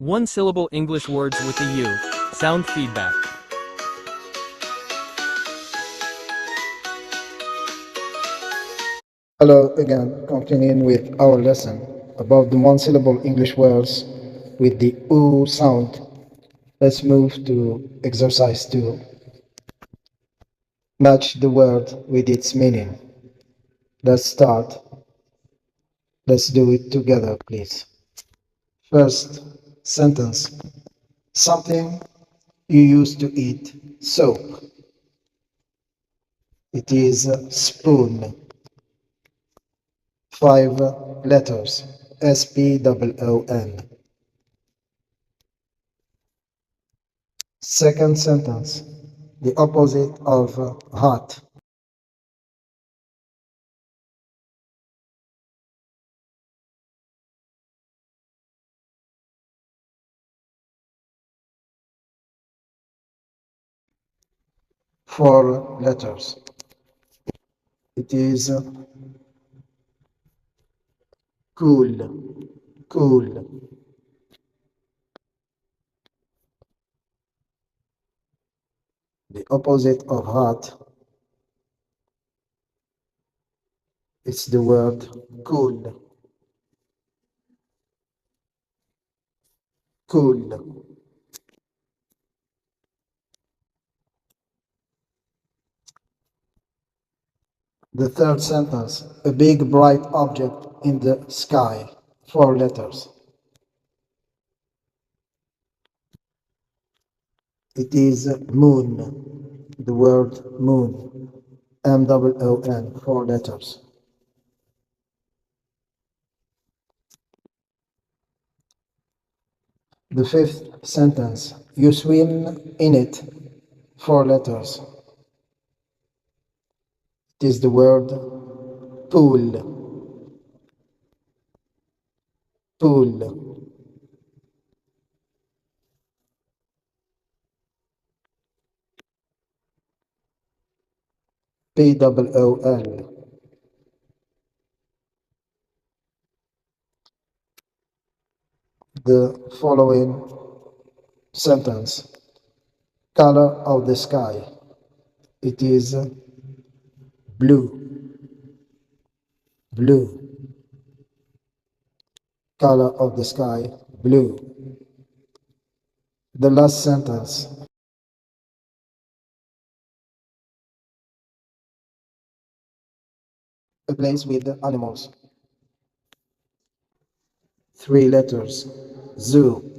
One-syllable English words with the U. Sound feedback. Hello again, continuing with our lesson about the one-syllable English words with the oo sound. Let's move to exercise 2. Match the word with its meaning. Let's start. Let's do it together, please. First sentence. Something you used to eat soap. It is spoon. 5 letters. SPOON. Second sentence. The opposite of hot. Four letters. It is cool, cool. The opposite of hot is the word cool, cool. The third sentence, a big bright object in the sky. Four letters. It is moon, the word moon. MOON, four letters. The fifth sentence, you swim in it. Four letters. It is the word pool, pool. POOL. The following sentence, color of the sky. It is blue, blue. Color of the sky, blue. The last sentence, a place with animals. Three letters, zoo.